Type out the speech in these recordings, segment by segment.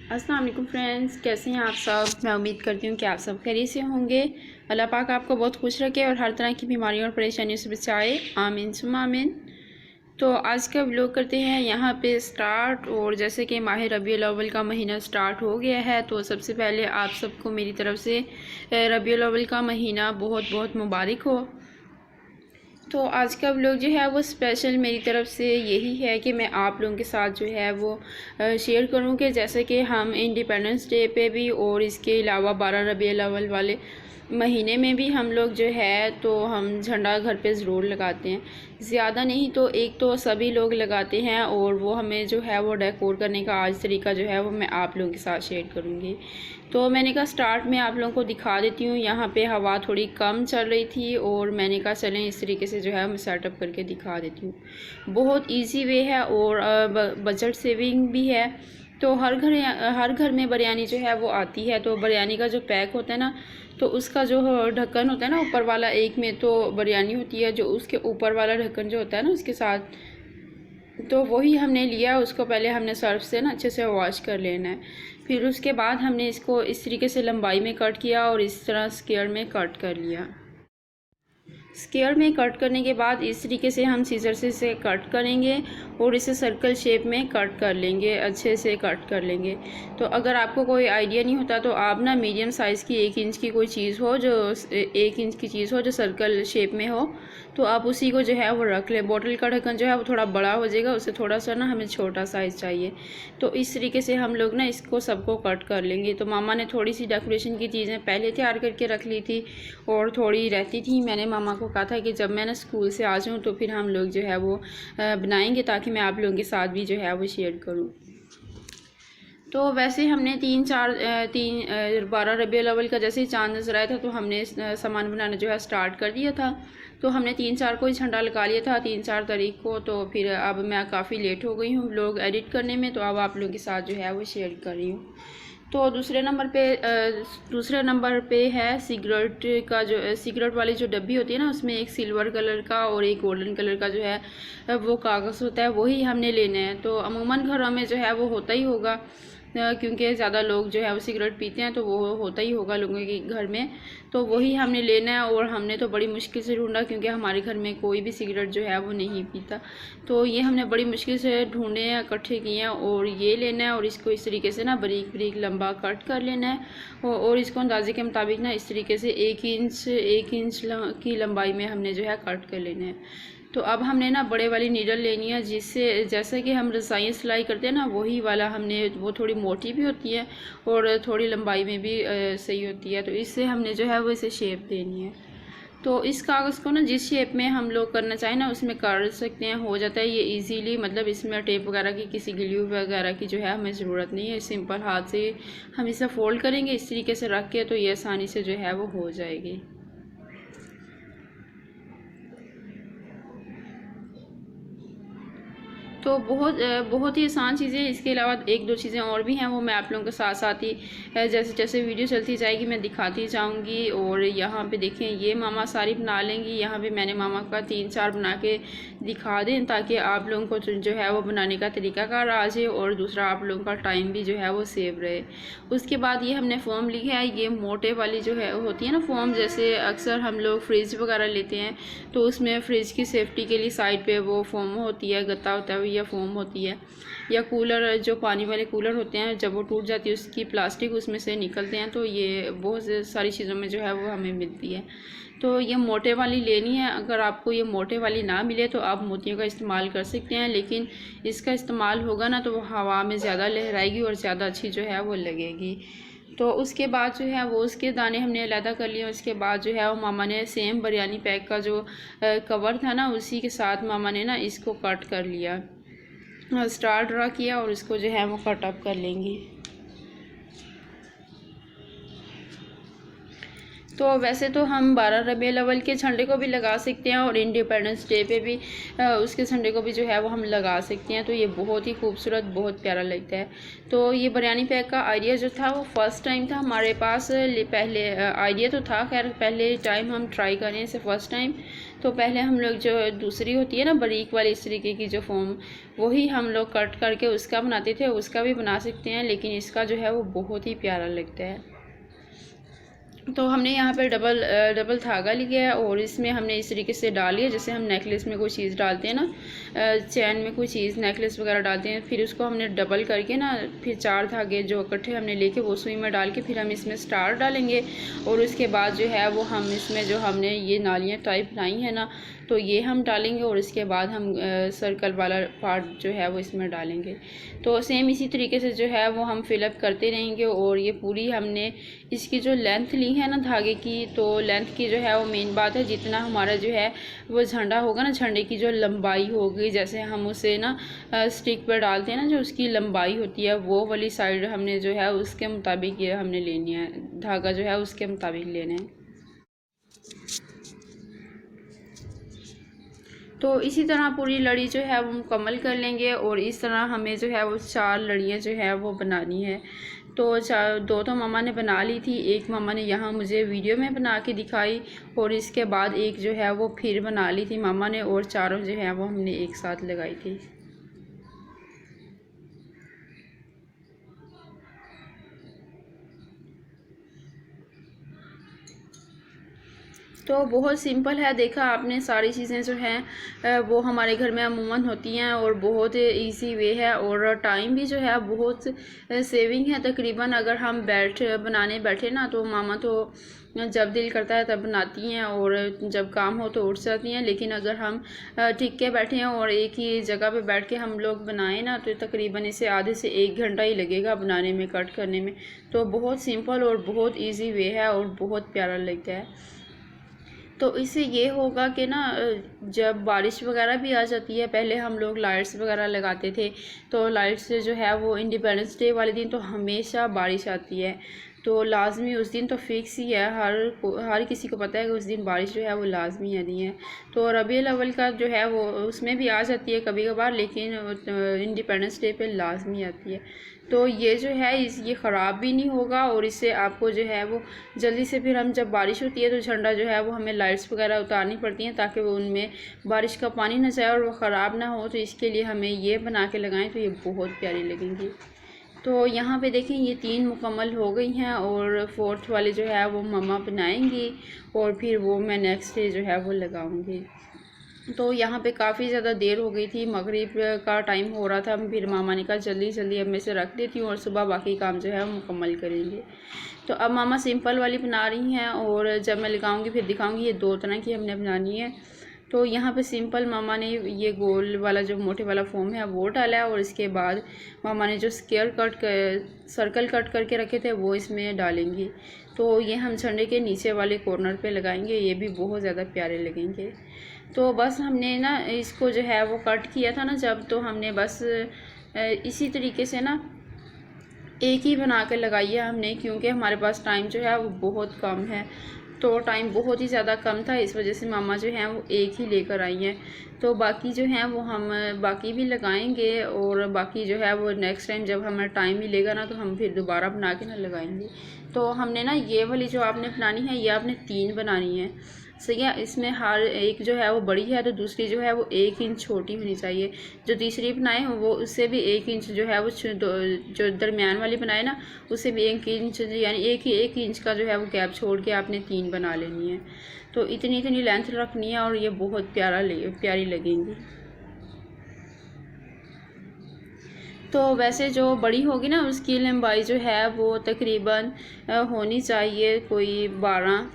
अस्सलाम वालेकुम फ्रेंड्स, कैसे हैं आप सब। मैं उम्मीद करती हूँ कि आप सब खैरियत से होंगे। अल्लाह पाक आपको बहुत खुश रखे और हर तरह की बीमारियों और परेशानियों से बचाए, आमीन सुम्मा आमीन। तो आज का व्लॉग करते हैं यहाँ पे स्टार्ट। और जैसे कि माह रबीउल अव्वल का महीना स्टार्ट हो गया है, तो सबसे पहले आप सबको मेरी तरफ़ से रबीउल अव्वल का महीना बहुत बहुत मुबारक हो। तो आज का व्लॉग जो है वो स्पेशल मेरी तरफ़ से यही है कि मैं आप लोगों के साथ जो है वो शेयर करूँ कि जैसे कि हम इंडिपेंडेंस डे पे भी और इसके अलावा 12 रबीउल अव्वल वाले महीने में भी हम लोग जो है तो हम झंडा घर पे ज़रूर लगाते हैं। ज़्यादा नहीं तो एक तो सभी लोग लगाते हैं, और वो हमें जो है वो डेकोर करने का आज तरीका जो है वो मैं आप लोगों के साथ शेयर करूँगी। तो मैंने कहा स्टार्ट में आप लोगों को दिखा देती हूँ। यहाँ पे हवा थोड़ी कम चल रही थी और मैंने कहा चलें इस तरीके से जो है मैं सेटअप करके दिखा देती हूँ। बहुत इजी वे है और बजट सेविंग भी है। तो हर घर में बिरयानी जो है वो आती है। तो बिरयानी का जो पैक होता है ना, तो उसका जो ढक्कन होता है ना ऊपर वाला, एक में तो बिरयानी होती है, जो उसके ऊपर वाला ढक्कन जो होता है ना उसके साथ, तो वही हमने लिया। उसको पहले हमने सर्फ से ना अच्छे से वॉश कर लेना है। फिर उसके बाद हमने इसको इस तरीके से लंबाई में कट किया और इस तरह स्क्वायर में कट कर लिया। स्क्वायर में कट करने के बाद इस तरीके से हम सीजर से इसे कट करेंगे और इसे सर्कल शेप में कट कर लेंगे, अच्छे से कट कर लेंगे। तो अगर आपको कोई आइडिया नहीं होता तो आप ना मीडियम साइज़ की 1 इंच की कोई चीज़ हो, जो 1 इंच की चीज़ हो जो सर्कल शेप में हो, तो आप उसी को जो है वो रख लें। बॉटल का ढक्कन जो है वो थोड़ा बड़ा हो जाएगा, उससे थोड़ा सा ना हमें छोटा साइज़ चाहिए। तो इस तरीके से हम लोग ना इसको सबको कट कर लेंगे। तो मामा ने थोड़ी सी डेकोरेशन की चीज़ें पहले तैयार करके रख ली थी और थोड़ी रहती थी। मैंने मामा को कहा था कि जब मैं ना स्कूल से आ जाऊँ तो फिर हम लोग जो है वो बनाएंगे, ताकि मैं आप लोगों के साथ भी जो है वो शेयर करूँ। तो वैसे हमने 12 रबीउल अव्वल का जैसे ही चांद नजर आया था तो हमने सामान बनाना जो है स्टार्ट कर दिया था। तो हमने 3-4 को ही झंडा लगा लिया था 3-4 तारीख को। तो फिर अब मैं काफ़ी लेट हो गई हूँ व्लॉग एडिट करने में, तो अब आप लोगों के साथ जो है वो शेयर कर रही हूँ। तो दूसरे नंबर पे है सिगरेट का, जो सिगरेट वाली जो डब्बी होती है ना, उसमें एक सिल्वर कलर का और एक गोल्डन कलर का जो है वो कागज़ होता है, वही हमने लेना है। तो अमूमन घरों में जो है वो होता ही होगा, क्योंकि ज़्यादा लोग जो है वो सिगरेट पीते हैं, तो वो होता ही होगा लोगों के घर में। तो वही हमने लेना है और हमने तो बड़ी मुश्किल से ढूंढा, क्योंकि हमारे घर में कोई भी सिगरेट जो है वो नहीं पीता। तो ये हमने बड़ी मुश्किल से ढूंढे हैं, इकट्ठे किए हैं और ये लेना है। और इसको इस तरीके से ना बारीक बारीक लंबा कट कर लेना है और इसको अंदाजे के मुताबिक ना इस तरीके से 1 इंच की लंबाई में हमने जो है कट कर लेना है। तो अब हमने ना बड़े वाली नीडल लेनी है, जिससे जैसे कि हम रज़ाई सिलाई करते हैं ना, वही वाला हमने, वो थोड़ी मोटी भी होती है और थोड़ी लंबाई में भी सही होती है। तो इससे हमने जो है वो इसे शेप देनी है। तो इस कागज़ को ना जिस शेप में हम लोग करना चाहें ना उसमें कर सकते हैं, हो जाता है ये इजीली। मतलब इसमें टेप वगैरह की, किसी ग्लू वगैरह की जो है हमें ज़रूरत नहीं है। सिंपल हाथ से हम इसे फोल्ड करेंगे इस तरीके से रख के, तो ये आसानी से जो है वो हो जाएगी। तो बहुत ही आसान चीज़ें। इसके अलावा 1-2 चीज़ें और भी हैं, वो मैं आप लोगों के साथ साथ ही जैसे जैसे वीडियो चलती जाएगी मैं दिखाती जाऊंगी। और यहाँ पे देखें, ये मामा सारी बना लेंगी। यहाँ पे मैंने मामा का 3-4 बना के दिखा दें, ताकि आप लोगों को जो है वो बनाने का तरीकाकार आ जाए और दूसरा आप लोगों का टाइम भी जो है वो सेव रहे। उसके बाद ये हमने फोम ली है, ये मोटे वाली जो है होती है ना फोम, जैसे अक्सर हम लोग फ्रिज वगैरह लेते हैं तो उसमें फ्रिज की सेफ्टी के लिए साइड पे वो फोम होती है, गत्ता होता है, या फोम होती है। या कूलर, जो पानी वाले कूलर होते हैं, जब वो टूट जाती है उसकी प्लास्टिक उसमें से निकलते हैं, तो ये बहुत सारी चीज़ों में जो है वो हमें मिलती है। तो ये मोटे वाली लेनी है। अगर आपको ये मोटे वाली ना मिले तो आप मोतियों का इस्तेमाल कर सकते हैं, लेकिन इसका इस्तेमाल होगा ना तो वो हवा में ज़्यादा लहराएगी और ज़्यादा अच्छी जो है वो लगेगी। तो उसके बाद जो है वो उसके दाने हमने अलहदा कर लिए। उसके बाद जो है वो मामा ने सेम बिरयानी पैक का जो कवर था ना, उसी के साथ मामा ने ना इसको कट कर लिया, स्टार ड्रा किया और इसको जो है वो कट अप कर लेंगे। तो वैसे तो हम 12 रबीउल अव्वल के झंडे को भी लगा सकते हैं और इंडिपेंडेंस डे पे भी उसके झंडे को भी जो है वो हम लगा सकते हैं। तो ये बहुत ही खूबसूरत, बहुत प्यारा लगता है। तो ये बिरयानी पैक का आइडिया जो था वो फर्स्ट टाइम था हमारे पास। पहले आइडिया तो था, खैर पहले टाइम हम ट्राई करें इसे फर्स्ट टाइम। तो पहले हम लोग जो दूसरी होती है ना बारीक वाली इस तरीके की जो फॉर्म, वही हम लोग कट करके उसका बनाते थे। उसका भी बना सकते हैं, लेकिन इसका जो है वो बहुत ही प्यारा लगता है। तो हमने यहाँ पे डबल धागा लिया है और इसमें हमने इस तरीके से डाल लिया, जैसे हम नेकलेस में कोई चीज़ डालते हैं ना, चैन में कोई चीज़ नेकलेस वगैरह डालते हैं, फिर उसको हमने डबल करके ना, फिर 4 धागे जो इकट्ठे हमने लेके वो सुई में डाल के फिर हम इसमें स्टार डालेंगे। और उसके बाद जो है वो हम इसमें जो हमने ये नालियाँ टाइप बनाई है ना, तो ये हम डालेंगे और इसके बाद हम सर्कल वाला पार्ट जो है वो इसमें डालेंगे। तो सेम इसी तरीके से जो है वो हम फिलअप करते रहेंगे। और ये पूरी हमने इसकी जो लेंथ ली है ना धागे की, तो लेंथ की जो है वो मेन बात है। जितना हमारा जो है वो झंडा होगा ना, झंडे की जो लंबाई होगी, जैसे हम उसे ना स्टिक पर डालते हैं ना, जो उसकी लंबाई होती है वो वाली साइड हमने जो है उसके मुताबिक ये हमने लेनी है, धागा जो है उसके मुताबिक लेना है। तो इसी तरह पूरी लड़ी जो है वो मुकम्मल कर लेंगे। और इस तरह हमें जो है वो 4 लड़ियाँ जो है वो बनानी है। तो 2 तो मामा ने बना ली थी, एक मामा ने यहाँ मुझे वीडियो में बना के दिखाई, और इसके बाद एक जो है वो फिर बना ली थी मामा ने, और चारों जो है वो हमने एक साथ लगाई थी। तो बहुत सिंपल है, देखा आपने, सारी चीज़ें जो हैं वो हमारे घर में अमूमन होती हैं और बहुत इजी वे है, और टाइम भी जो है बहुत सेविंग है। तकरीबन अगर हम बनाने बैठे ना, तो मामा तो जब दिल करता है तब बनाती हैं, और जब काम हो तो उठ जाती हैं। लेकिन अगर हम टिक के बैठे हैं और एक ही जगह पे बैठ के हम लोग बनाएं ना, तो तकरीबन इसे आधे से 1 घंटा ही लगेगा बनाने में, कट करने में। तो बहुत सिंपल और बहुत ईजी वे है और बहुत प्यारा लगता है। तो इससे ये होगा कि ना, जब बारिश वगैरह भी आ जाती है, पहले हम लोग लाइट्स वगैरह लगाते थे, तो लाइट्स से जो है वो इंडिपेंडेंस डे वाले दिन तो हमेशा बारिश आती है। तो लाजमी उस दिन तो फिक्स ही है, हर किसी को पता है कि उस दिन बारिश जो है वो लाजमी आनी है। तो रबीउल अव्वल का जो है वो उसमें भी आ जाती है कभी कभार, लेकिन इंडिपेंडेंस डे पे लाजमी आती है। तो ये जो है ये ख़राब भी नहीं होगा, और इससे आपको जो है वो जल्दी से, फिर हम जब बारिश होती है तो झंडा जो है वो हमें लाइट्स वगैरह उतारनी पड़ती हैं ताकि वो उनमें बारिश का पानी ना जाए और वो ख़राब ना हो। तो इसके लिए हमें ये बना के लगाएं तो ये बहुत प्यारी लगेंगी। तो यहाँ पे देखें ये 3 मुकम्मल हो गई हैं, और 4th वाली जो है वो मम्मा बनाएंगी, और फिर वो मैं नेक्स्ट डे जो है वो लगाऊंगी। तो यहाँ पे काफ़ी ज़्यादा देर हो गई थी, मगरिब का टाइम हो रहा था, फिर मामा ने कहा जल्दी जल्दी अब मैं इसे रख देती हूँ और सुबह बाकी काम जो है वो मुकम्मल करेंगे। तो अब मामा सिंपल वाली बना रही हैं, और जब मैं लगाऊंगी फिर दिखाऊंगी। ये 2 तरह की हमने बनानी है। तो यहाँ पे सिंपल मामा ने ये गोल वाला जो मोटे वाला फोम है वो डाला है, और इसके बाद मामा ने जो सर्कल कट करके रखे थे वो इसमें डालेंगी। तो ये हम झंडे के नीचे वाले कॉर्नर पे लगाएंगे, ये भी बहुत ज़्यादा प्यारे लगेंगे। तो बस हमने ना इसको जो है वो कट किया था ना जब, तो हमने बस इसी तरीके से ना एक ही बना कर लगाई है हमने, क्योंकि हमारे पास टाइम जो है वो बहुत कम है। तो टाइम बहुत ही ज़्यादा कम था, इस वजह से मामा जो हैं वो एक ही लेकर आई हैं। तो बाकी जो हैं वो हम बाकी भी लगाएंगे, और बाकी जो है वो नेक्स्ट टाइम जब हमें टाइम मिलेगा ना, तो हम फिर दोबारा बना के ना लगाएंगे। तो हमने ना ये वाली जो आपने बनानी है, ये आपने 3 बनानी है, सही है। इसमें हर एक जो है वो बड़ी है, तो दूसरी जो है वो 1 इंच छोटी होनी चाहिए। जो तीसरी बनाए वो उससे भी 1 इंच जो है वो, जो दरमियान वाली बनाए ना उससे भी 1 इंच, यानी 1 इंच का जो है वो गैप छोड़ के आपने 3 बना लेनी है। तो इतनी लेंथ रखनी है, और ये बहुत प्यारी लगेंगी। तो वैसे जो बड़ी होगी ना उसकी लंबाई जो है वो तकरीबन होनी चाहिए कोई 12।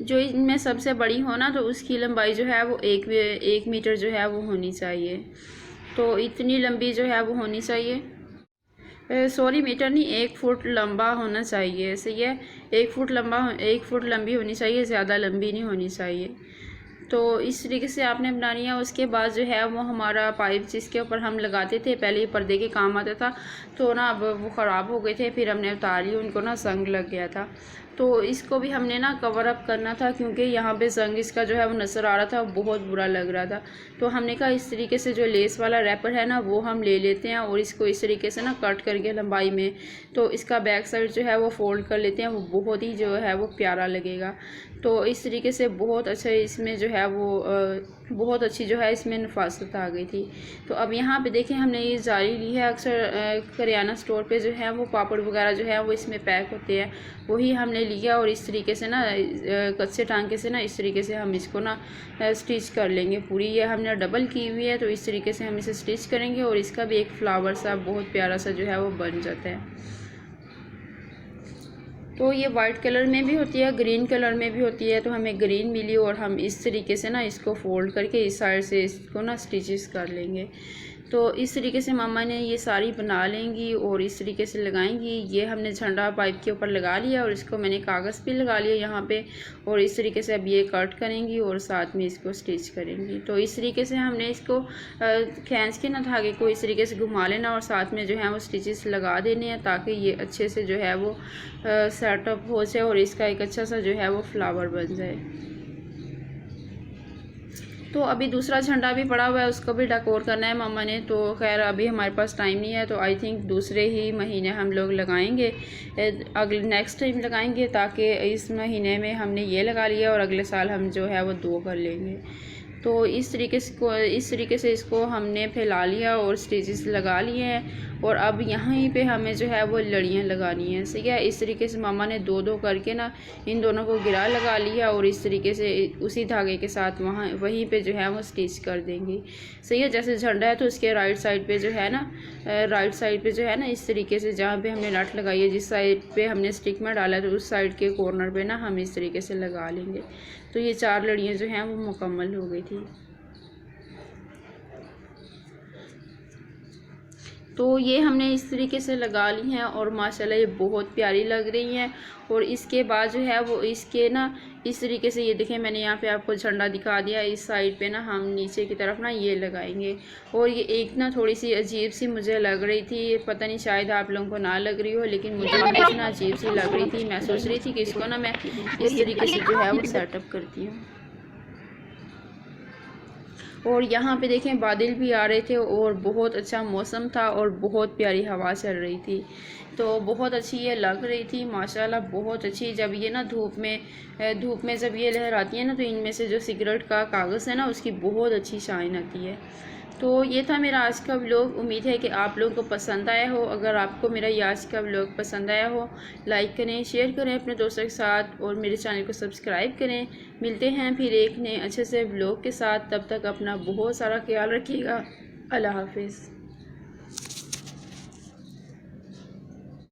जो इनमें सबसे बड़ी हो ना, तो उसकी लंबाई जो है वो 1 मीटर जो है वो होनी चाहिए। तो इतनी लंबी जो है वो होनी चाहिए, सॉरी मीटर नहीं, 1 फुट लंबा होना चाहिए, सही है। 1 फुट लंबा, 1 फुट लंबी होनी चाहिए, ज़्यादा लंबी नहीं होनी चाहिए। तो इस तरीके से आपने बनानी है। उसके बाद जो है वो हमारा पाइप जिसके ऊपर हम लगाते थे, पहले ये पर्दे के काम आता था, तो ना अब वो ख़राब हो गए थे, फिर हमने उतार ली, उनको ना जंग लग गया था। तो इसको भी हमने ना कवर अप करना था, क्योंकि यहाँ पे जंग इसका जो है वो नज़र आ रहा था, बहुत बुरा लग रहा था। तो हमने कहा इस तरीके से जो लेस वाला रैपर है ना वो हम ले लेते हैं और इसको इस तरीके से ना कट करके लंबाई में, तो इसका बैक साइड जो है वो फोल्ड कर लेते हैं, वो बहुत ही जो है वो प्यारा लगेगा। तो इस तरीके से बहुत अच्छा इसमें जो है वो बहुत अच्छी जो है इसमें नफासत आ गई थी। तो अब यहाँ पे देखें हमने ये जाली ली है। अक्सर करियाना स्टोर पे जो है वो पापड़ वगैरह जो है वो इसमें पैक होते हैं, वही हमने लिया और इस तरीके से ना कच्चे टांके से ना इस तरीके से हम इसको ना स्टिच कर लेंगे पूरी। ये हमने डबल की हुई है, तो इस तरीके से हम इसे स्टिच करेंगे और इसका भी एक फ्लावर सा बहुत प्यारा सा जो है वो बन जाता है। तो ये वाइट कलर में भी होती है, ग्रीन कलर में भी होती है। तो हमें ग्रीन मिली और हम इस तरीके से ना इसको फोल्ड करके इस साइड से इसको ना स्टिचेस कर लेंगे। तो इस तरीके से मामा ने ये सारी बना लेंगी और इस तरीके से लगाएंगी। ये हमने झंडा पाइप के ऊपर लगा लिया और इसको मैंने कागज़ पे लगा लिया यहाँ पे, और इस तरीके से अब ये कट करेंगी और साथ में इसको स्टिच करेंगी। तो इस तरीके से हमने इसको खींच के ना धागे को इस तरीके से घुमा लेना और साथ में जो है वो स्टिचेस लगा देने हैं, ताकि ये अच्छे से जो है वो सेटअप हो जाए और इसका एक अच्छा सा जो है वो फ्लावर बन जाए। तो अभी दूसरा झंडा भी पड़ा हुआ है, उसको भी डेकोर करना है मामा ने। तो खैर अभी हमारे पास टाइम नहीं है, तो आई थिंक दूसरे ही महीने हम लोग लगाएंगे, अगले नेक्स्ट टाइम लगाएंगे, ताकि इस महीने में हमने ये लगा लिया और अगले साल हम जो है वो 2 कर लेंगे। तो इस तरीके से इसको हमने फैला लिया और स्टिचेस लगा लिए हैं। और अब यहीं पे हमें जो है वो लड़ियाँ लगानी है, सही है। इस तरीके से मामा ने 2-2 करके ना इन दोनों को गिरा लगा लिया और इस तरीके से उसी धागे के साथ वहीं पे जो है वो स्टिच कर देंगी, सही है। जैसे झंडा है तो उसके राइट साइड पे जो है ना इस तरीके से जहाँ पे हमने नट लगाई है, जिस साइड पे हमने स्टिक में डाला है, तो उस साइड के कॉर्नर पे ना हम इस तरीके से लगा लेंगे। तो ये 4 लड़ियाँ जो हैं वो मुकम्मल हो गई थी। तो ये हमने इस तरीके से लगा ली हैं और माशाल्लाह ये बहुत प्यारी लग रही हैं। और इसके बाद जो है वो इसके ना इस तरीके से ये देखें, मैंने यहाँ पे आपको झंडा दिखा दिया। इस साइड पे ना हम नीचे की तरफ ना ये लगाएंगे। और ये एक ना थोड़ी सी अजीब सी मुझे लग रही थी, पता नहीं शायद आप लोगों को ना लग रही हो, लेकिन मुझे हमेशा ना अजीब सी लग रही थी। मैं सोच रही थी कि इसको ना मैं इस तरीके से जो है वो सेटअप करती हूँ। और यहाँ पे देखें बादल भी आ रहे थे और बहुत अच्छा मौसम था और बहुत प्यारी हवा चल रही थी। तो बहुत अच्छी ये लग रही थी माशाल्लाह, बहुत अच्छी। जब ये ना धूप में जब ये लहराती है ना, तो इनमें से जो सिगरेट का कागज़ है ना उसकी बहुत अच्छी शाइन आती है। तो ये था मेरा आज का व्लॉग। उम्मीद है कि आप लोगों को पसंद आया हो। अगर आपको मेरा ये आज का व्लॉग पसंद आया हो, लाइक करें, शेयर करें अपने दोस्तों के साथ और मेरे चैनल को सब्सक्राइब करें। मिलते हैं फिर एक नए अच्छे से व्लॉग के साथ। तब तक अपना बहुत सारा ख्याल रखिएगा। अल्लाह हाफिज़।